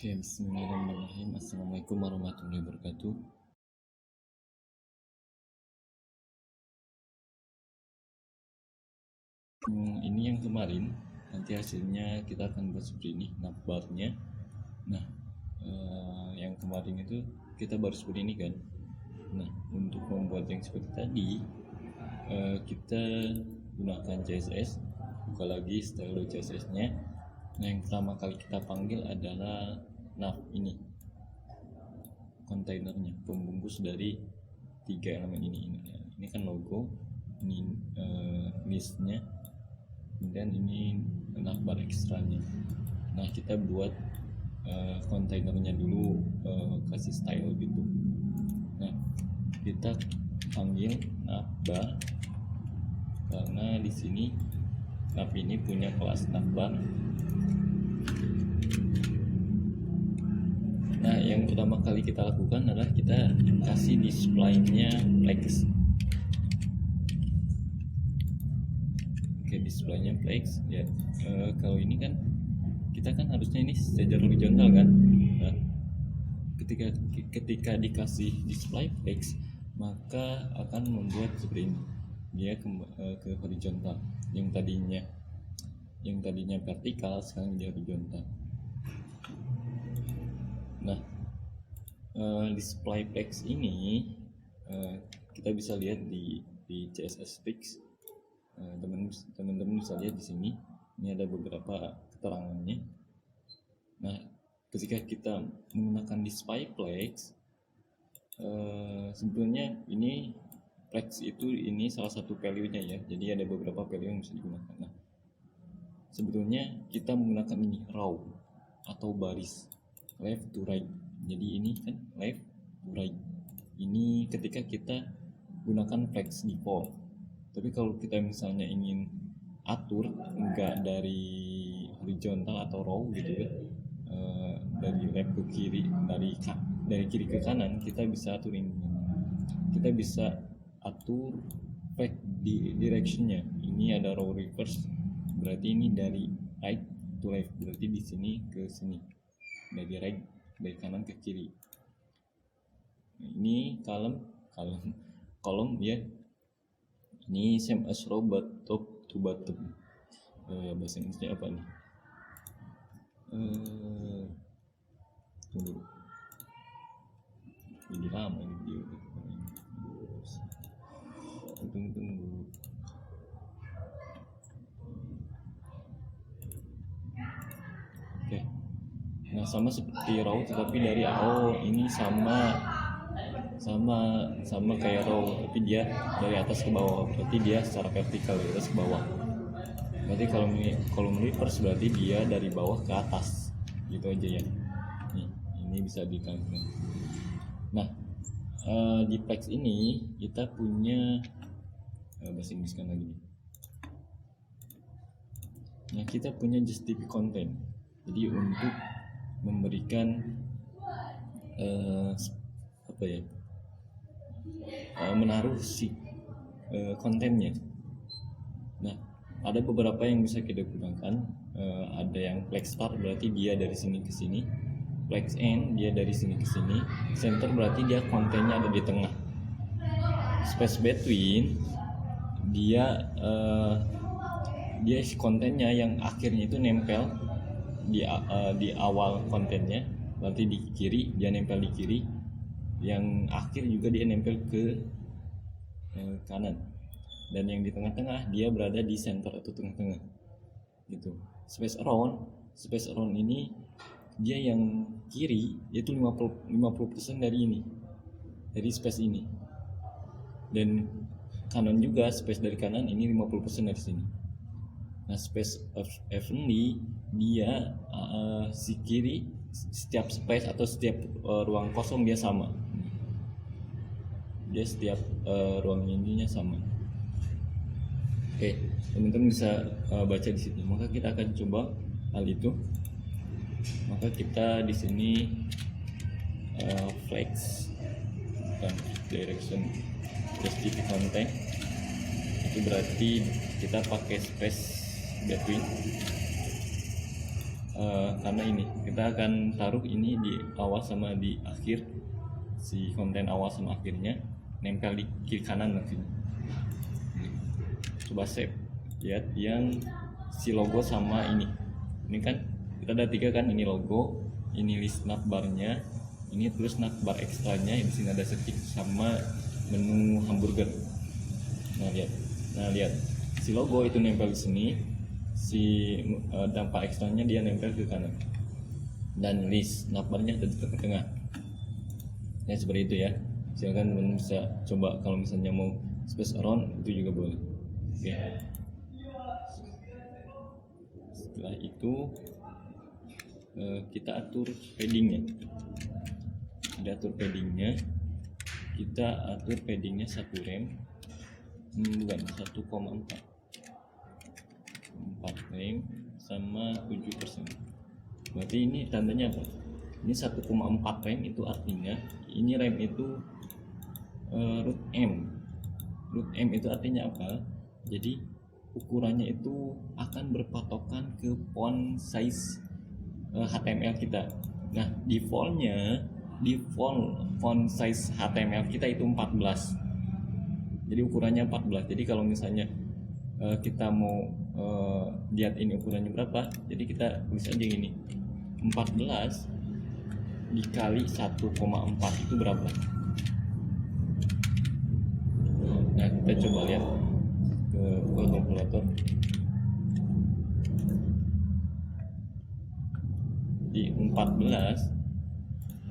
Oke, bismillahirrahmanirrahim. Assalamualaikum warahmatullahi wabarakatuh. Ini yang kemarin, nanti hasilnya kita akan buat seperti ini, navbarnya. Nah, yang kemarin itu kita baru seperti ini kan. Nah, untuk membuat yang seperti tadi, kita gunakan CSS, buka lagi style CSS-nya. Nah, yang pertama kali kita panggil adalah nav ini, kontainernya, pembungkus dari 3 elemen ini. Ini kan logo, ini listnya, kemudian ini navbar ekstranya. Nah, kita buat kontainernya dulu, kasih style gitu. Nah, kita panggil navbar karena di sini nav ini punya kelas navbar. Nah, yang pertama kali kita lakukan adalah kita kasih display-nya flex. Oke, display-nya flex ya. Kalau ini kan kita kan harusnya ini sejajar horizontal kan. Nah, ketika dikasih display flex, maka akan membuat seperti ini. Dia ke horizontal. Yang tadinya vertikal sekarang jadi horizontal. Nah, display flex ini kita bisa lihat di CSS fix. Teman-teman bisa lihat di sini. Ini ada beberapa keterangannya. Nah, ketika kita menggunakan display flex, sebetulnya ini flex itu ini salah satu value-nya ya. Jadi ada beberapa value yang bisa digunakan. Nah, sebetulnya kita menggunakan ini row atau baris, left to right. Jadi ini kan left to right. Ini ketika kita gunakan flex default. Tapi kalau kita misalnya ingin atur enggak dari horizontal atau row gitu ya, dari left ke kiri, dari kiri ke kanan, kita bisa atur ini. Kita bisa atur flex di directionnya. Ini ada row reverse, berarti ini dari right to left, berarti di sini ke sini, dari right, dari kanan ke kiri. Ini kolom ya. Ini same as row but top to bottom. Bahasa Inggrisnya apa nih? Tunggu. Jadi lama ini video. Tunggu. Oke. Nah, sama seperti row tetapi dari ini sama kayak row, tapi dia dari atas ke bawah, berarti dia secara vertikal dari atas ke bawah. Berarti kalau reverse berarti dia dari bawah ke atas, gitu aja ya. Ini bisa dikalikan. Nah, di flex ini kita punya bahasa Inggris kan lagi. Nah, kita punya justify content. Jadi untuk memberikan menaruh si kontennya. Nah, ada beberapa yang bisa kita gunakan. Ada yang flex start, berarti dia dari sini ke sini. Flex end, dia dari sini ke sini. Center berarti dia kontennya ada di tengah. Space between, dia kontennya yang akhirnya itu nempel di awal kontennya, berarti di kiri dia nempel di kiri, yang akhir juga dia nempel ke kanan, dan yang di tengah-tengah dia berada di center atau tengah-tengah gitu. Space around ini dia yang kiri yaitu 50% dari ini, dari space ini, dan kanan juga space dari kanan ini 50% dari sini. Nah, space of evenly dia si kiri setiap space atau setiap ruang kosong dia sama. Dia setiap ruang ininya sama. Oke, teman-teman bisa baca di situ. Maka kita akan coba hal itu. Maka kita di sini flex dan direction justify content, itu berarti kita pakai space between. karena ini kita akan taruh ini di awal sama di akhir, si konten awal sama akhirnya nempel di kiri kanan nanti. Coba save, lihat yang si logo sama ini kan kita ada 3 kan, ini logo, ini list navbarnya, ini terus navbar ekstranya, di sini ada setik sama menu hamburger. Nah lihat si logo itu nempel di sini, si dampak ekstranya dia nempel ke kanan, dan list navbarnya ada di tengah-tengah. Ya seperti itu ya. Silakan teman bisa coba kalau misalnya mau space around itu juga boleh. Oke. Setelah itu kita atur paddingnya. Kita atur paddingnya 1 rem, bukan 1,4 rem sama 7%. Berarti ini tandanya apa? Ini 1,4 rem itu artinya ini rem itu root M itu artinya apa? Jadi ukurannya itu akan berpatokan ke font size HTML kita. Nah default font size HTML kita itu 14. Jadi ukurannya 14. Jadi kalau misalnya kita mau lihat ini ukurannya berapa, jadi kita tulis aja gini, 14 dikali 1,4 itu berapa. Nah kita coba lihat ke kalkulator. Di 14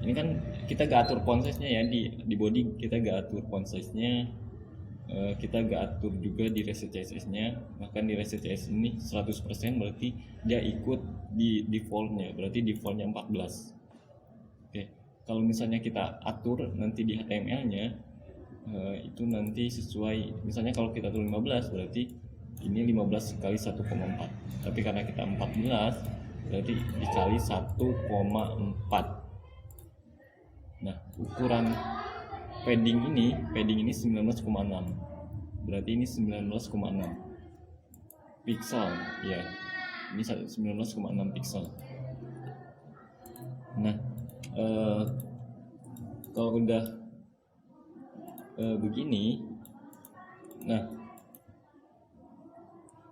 ini kan kita gak atur font size-nya ya, di body kita gak atur font size-nya, kita gak atur juga di reset CSS-nya. Bahkan di reset CSS ini 100% berarti dia ikut di default-nya, berarti default-nya 14. Oke, kalau misalnya kita atur nanti di HTML-nya itu nanti sesuai, misalnya kalau kita atur 15 berarti ini 15 kali 1,4, tapi karena kita 14 berarti dikali 1,4. Nah ukuran padding ini 19,6, berarti ini 19,6 pixel ya, ini 19,6 pixel. Nah kalau udah begini, nah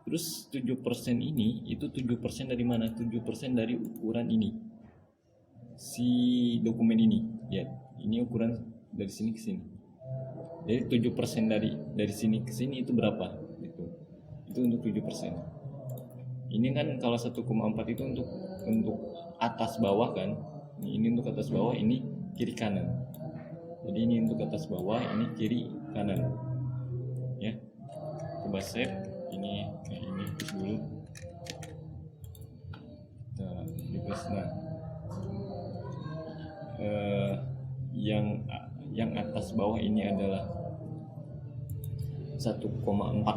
terus 7% ini, itu 7% dari mana? 7% dari ukuran ini, si dokumen ini ya, ini ukuran dari sini ke sini. Jadi 7% dari sini ke sini itu berapa? Itu untuk 7%. Ini kan kalau 1,4 itu untuk atas bawah kan. Ini untuk atas bawah, ini kiri kanan. Jadi ini untuk atas bawah, ini kiri kanan. Ya. Coba save. Ini terus dulu. Nah, nah. Yang atas bawah ini adalah 1,4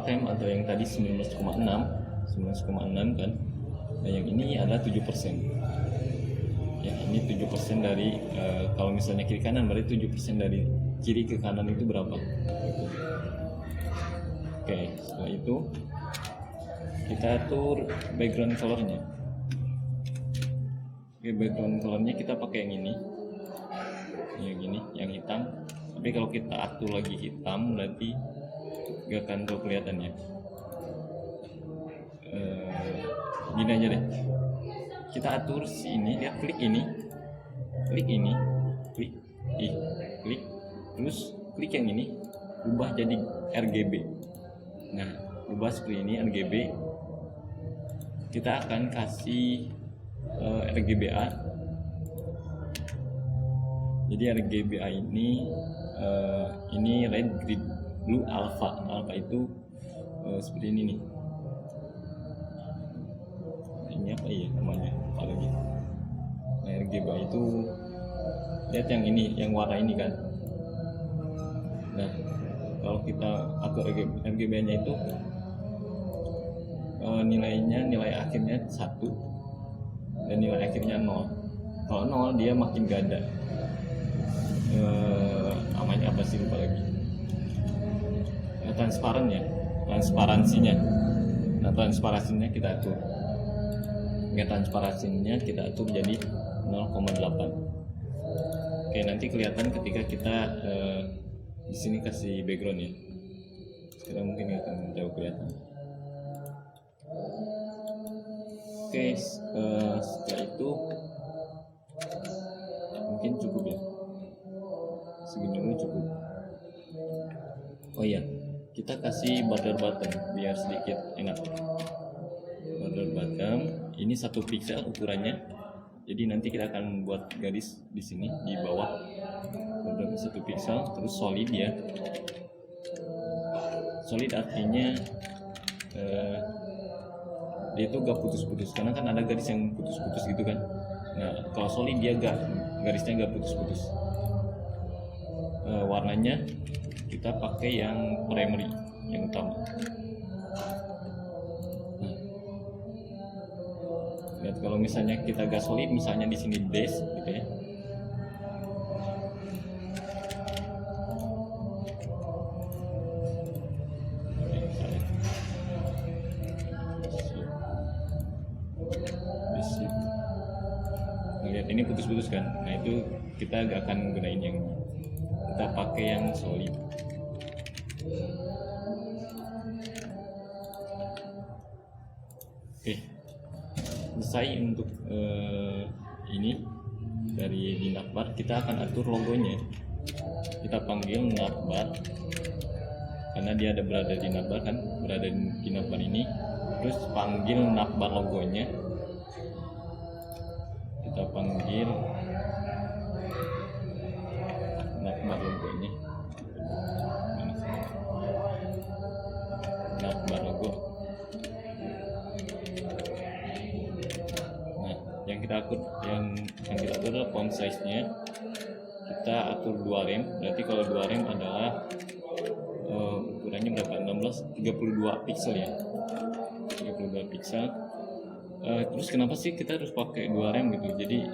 rem atau yang tadi 19,6 kan. Nah yang ini adalah 7%. Ya ini 7% dari kalau misalnya kiri kanan berarti 7% dari kiri ke kanan itu berapa? Oke, setelah itu kita atur background colornya. Oke, background colornya kita pakai yang ini. Yang gini, yang hitam. Tapi kalau kita atur lagi hitam berarti gak akan kelihatan ya. Gini aja deh. Kita atur sini, lihat klik ini, terus klik yang ini, ubah jadi RGB. Nah, ubah seperti ini RGB. Kita akan kasih RGBA. Jadi RGBA ini red, green, blue, alpha. Alpha itu seperti ini nih. Ini apa ya namanya? Apa lagi? Nah, RGBA itu lihat yang ini, yang warna ini kan. Nah, kalau kita atur RGBA-nya itu nilai akhirnya 1 dan nilai akhirnya 0. Kalau 0 dia makin gak ada. Namanya apa sih, lupa lagi. Transparansinya. Nah, transparansinya kita atur. transparansinya kita atur jadi 0,8. Oke, nanti kelihatan ketika kita di sini kasih background ya. Sekarang mungkin akan jauh kelihatan. Oke, setelah itu mungkin cukup ya. Segini dulu cukup. Oh iya, kita kasih border bottom biar sedikit enak. Border bottom ini 1 pixel ukurannya. Jadi nanti kita akan buat garis di sini di bawah border 1 pixel, terus solid ya. Solid artinya dia itu gak putus-putus, karena kan ada garis yang putus-putus gitu kan. Nah, kalau solid dia garisnya gak putus-putus. Warnanya kita pakai yang primary, yang utama. Nah, lihat kalau misalnya kita gak solid, misalnya di sini base gitu ya. Lihat ini putus-putus kan. Nah, itu kita gak akan gunain yang ini. Kita pakai yang solid. Oke, selesai untuk ini dari di navbar. Kita akan atur logonya. Kita panggil navbar karena dia ada berada di navbar kan, berada di navbar ini. Terus panggil navbar logonya. Kita panggil navbar logonya. Navbar logo. Nah, yang kita atur adalah font size-nya. Kita atur 2 rem. Berarti kalau 2 rem adalah ukurannya berapa? 32 pixel ya. 32 pixel. Terus kenapa sih kita harus pakai 2 rem gitu? Jadi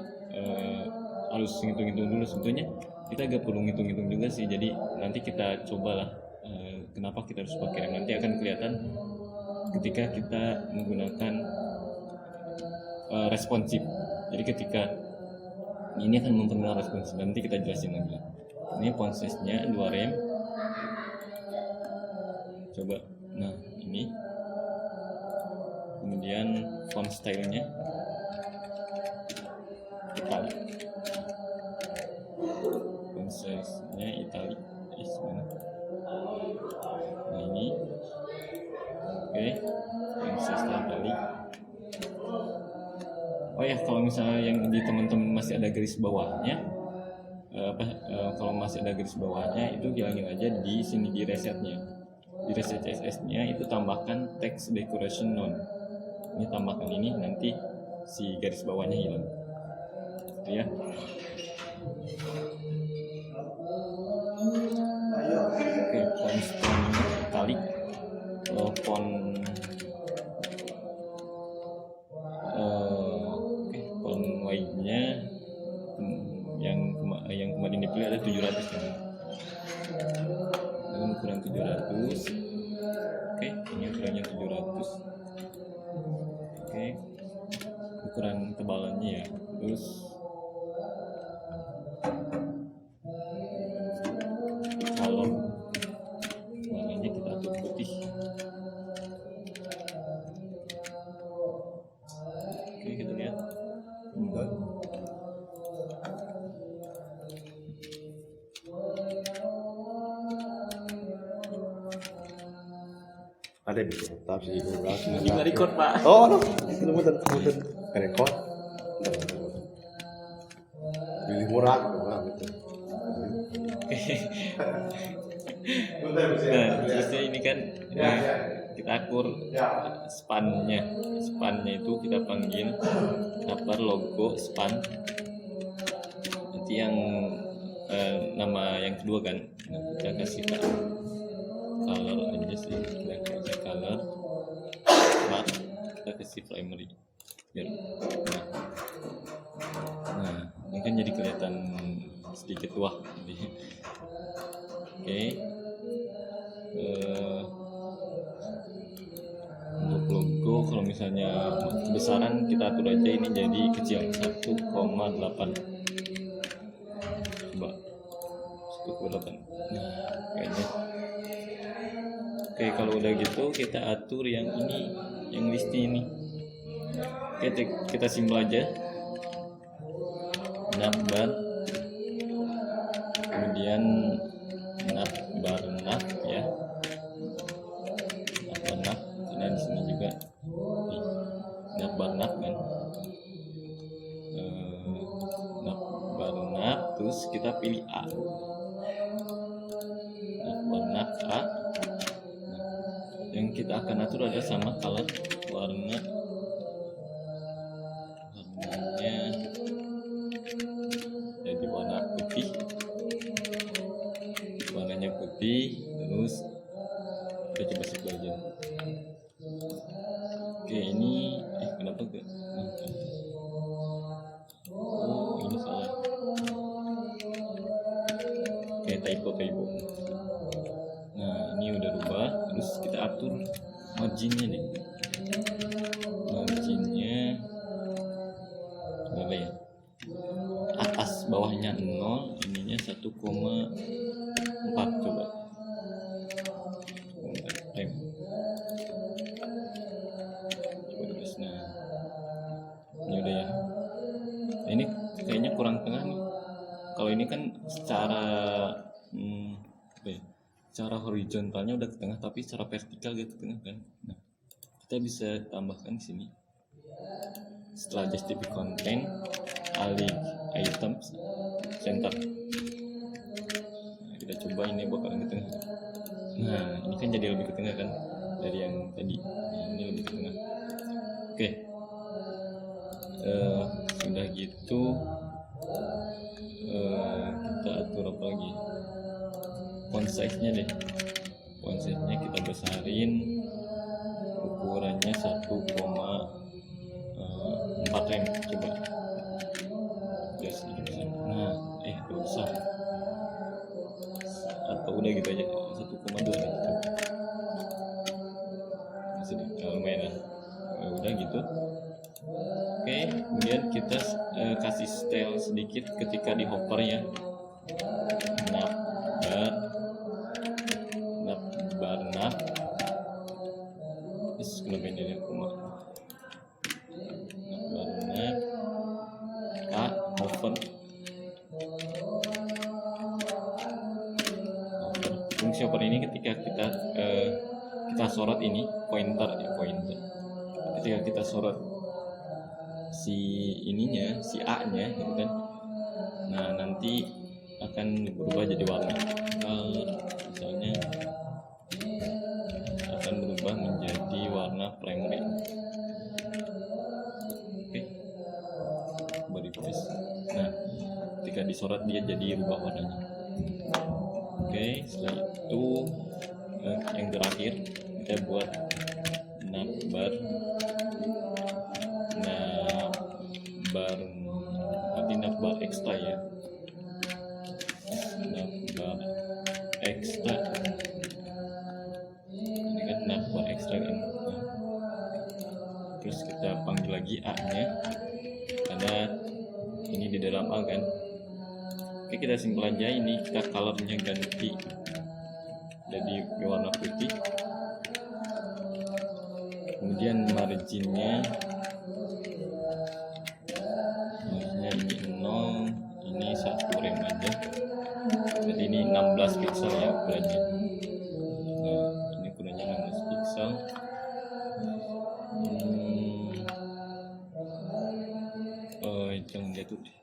harus ngitung-ngitung dulu. Sebetulnya kita gak perlu ngitung-ngitung juga sih. Jadi nanti kita cobalah kenapa kita harus pakai rem. Nanti akan kelihatan ketika kita menggunakan responsif. Jadi ketika ini akan mempermudah responsif. Nanti kita jelasin lagi. Ini font size-nya 2 rem. Coba. Nah, ini. Kemudian font style-nya italic. Font size-nya italic. Mana? Nah, ini. Oke. Font size-nya italic. Oh ya, kalau misalnya yang di teman-teman masih ada garis bawahnya, kalau masih ada garis bawahnya itu hilangin aja di sini di resetnya. Di reset CSS-nya itu tambahkan text decoration none. Ini tambahkan ini, nanti si garis bawahnya hilang. Gitu ya. Oke, font style italic, font white-nya yang kemarin dipilih ada 700 kan. Dan ukuran 700. Oke, ini ukurannya 700. Oke, ukuran tebalannya ya. Terus color warnanya kita atur putih. Oke, kita lihat. Enggak. Ada di tetap sih Ini nggak record pak. Oh, no. Kemudian record. Pilih murah gitu. Nah, terusnya ini kan kita atur spannya itu kita panggil navbar logo span. Nanti yang nama yang kedua kan, nah, kita kasih color aja sih, kita kasih color but kita kasih primary biar nah ini kan jadi kelihatan sedikit tua. Oke. Untuk logo kalau misalnya misalnya kebesaran kita atur aja ini jadi kecil 1,8. Coba 1,8. Nah, kayaknya. Oke, kalau udah gitu kita atur yang ini, yang listnya ini. Oke, kita simpel aja. Navbar, kemudian navbar nav ya. Navbar nav, karena di sini juga nih, navbar nav kan. Navbar nav, terus kita pilih A. Navbar nav A. Yang kita akan atur ada sama color warnanya jadi warna putih, warnanya putih. Terus kita coba sebut aja. Oke, ini kenapa gak ini salah. Oke, typo. Nah, ini udah rubah. Terus kita atur marginnya deh. Marginnya berapa ya? Atas bawahnya 0, ininya 1,4. Coba. Rem. Coba terus. Nah, ini udah ya. Ini kayaknya kurang tengah nih. Kalau ini kan secara secara horizontalnya udah ke tengah, tapi secara vertikal gak ke tengah kan. Nah, kita bisa tambahkan di sini. Setelah justify content, alih items, center. Nah, kita coba ini bakalan ke tengah. Nah, ini kan jadi lebih ke tengah kan dari yang tadi. Nah, ini lebih ke tengah. Oke. Sudah gitu, kita atur apa lagi? Font size-nya deh. Font size-nya kita besarin, ukurannya 1,4 rem. Coba just besar. Nah, terlalu besar. Atau udah gitu aja 1,2 deh. Coba lumayan lah. Udah gitu. Oke, kemudian kita kasih style sedikit ketika di hover ya. Navbar, terus kenapa ini ada koma? Navbar, hover. Fungsi hover ini ketika kita sorot ini pointer. Ketika kita sorot si ininya, si A-nya gitu kan. Nah, nanti akan berubah jadi warna. Misalnya akan berubah menjadi warna primary. Oke. Body press. Nah, ketika disorot dia jadi berubah warnanya. Oke, setelah itu yang terakhir kita buat navbar, nanti navbar extra ya. Navbar extra. Ini kan navbar extra kan. Nah, terus kita panggil lagi A-nya. Ada ini di dalam A kan. Oke, kita simpel aja ini, kita colornya ganti jadi warna putih. Kemudian marginnya ini 0, ini 1 rem aja. Jadi ini 16 pixel ya ukurannya. Nah, ini ukurannya 16 pixel. Jangan jatuh deh.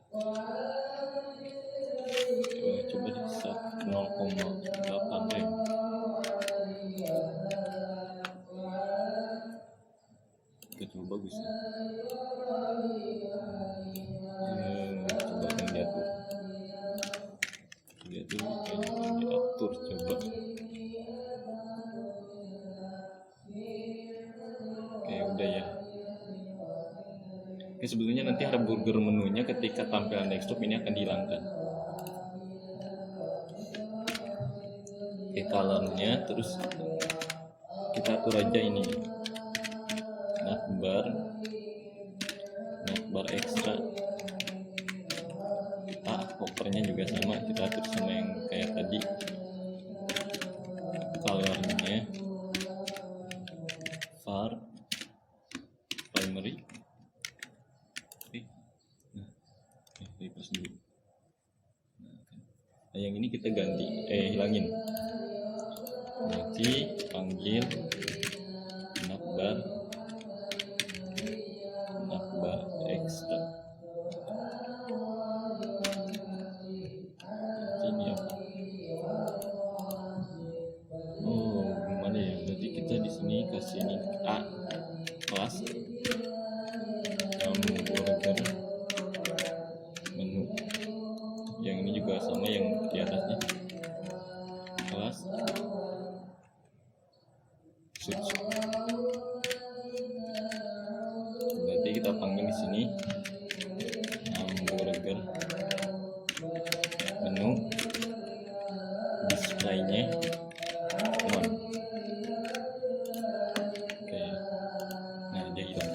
Coba deh 0,8 rem. Oke, coba bagus ya. Coba yang diatur kayaknya diatur. Coba. Oke, udah ya. Oke, sebetulnya nanti hamburger menunya ketika tampilan desktop ini akan dihilangkan. Oke, colornya terus kita atur aja ini. navbar ekstra. Kopernya juga sama, kita atur sama yang kayak tadi. Colornya var primary. Refresh dulu. Nah, yang ini kita ganti, hilangin. Nanti panggil navbar ekstra. Ini apa? Oh, gimana ya? Berarti kita di sini kasih ini A kelas hamburger menu. Yang ini juga sama yang di atasnya. Kelas switch. Berarti kita panggil di sini hamburger menu, displaynya on. Oke, nah dia hilang.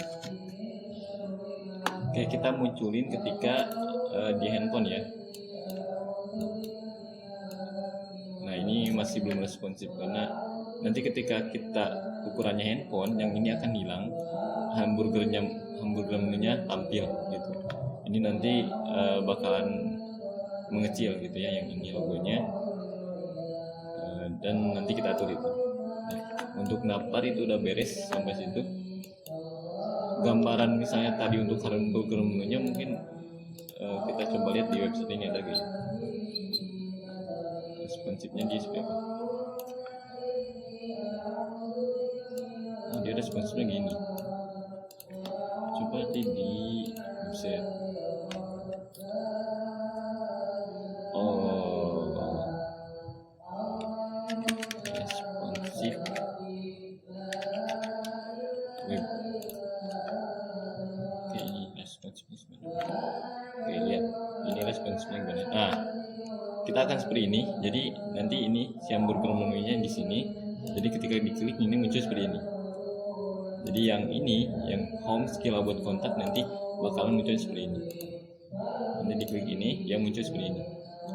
Oke, kita munculin ketika di handphone ya. Nah ini masih belum responsif karena nanti ketika kita ukurannya handphone, yang ini akan hilang, hamburger menunya tampil gitu. Ini nanti bakalan mengecil gitu ya, yang ini logonya, dan nanti kita atur itu. Nah, untuk navbar itu udah beres sampai situ. Gambaran misalnya tadi untuk hamburger menunya mungkin kita coba lihat di website ini ada guys. Responsifnya dia seperti apa? Nah, dia responsifnya gini. Coba di website. Responsif web. Oke, ini responsifnya. Oke, lihat ini responsifnya gimana. Nah, kita akan seperti ini. Jadi nanti ini si hamburger menunya di sini. Jadi ketika diklik ini muncul seperti ini. Jadi yang ini, yang home skill about kontak nanti bakalan muncul seperti ini. Nanti diklik ini, yang muncul seperti ini.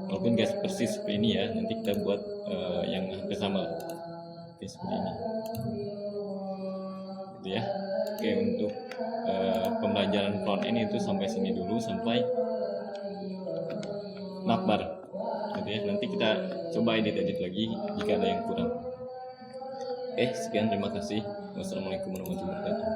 Walaupun gak persis seperti ini ya, nanti kita buat yang hampir sama. Oke, seperti ini. Gitu ya. Oke, untuk pembelajaran front end itu sampai sini dulu, sampai navbar. Gitu ya. Nanti kita coba edit lagi jika ada yang kurang. Oke, sekian, terima kasih. Wassalamualaikum warahmatullahi wabarakatuh.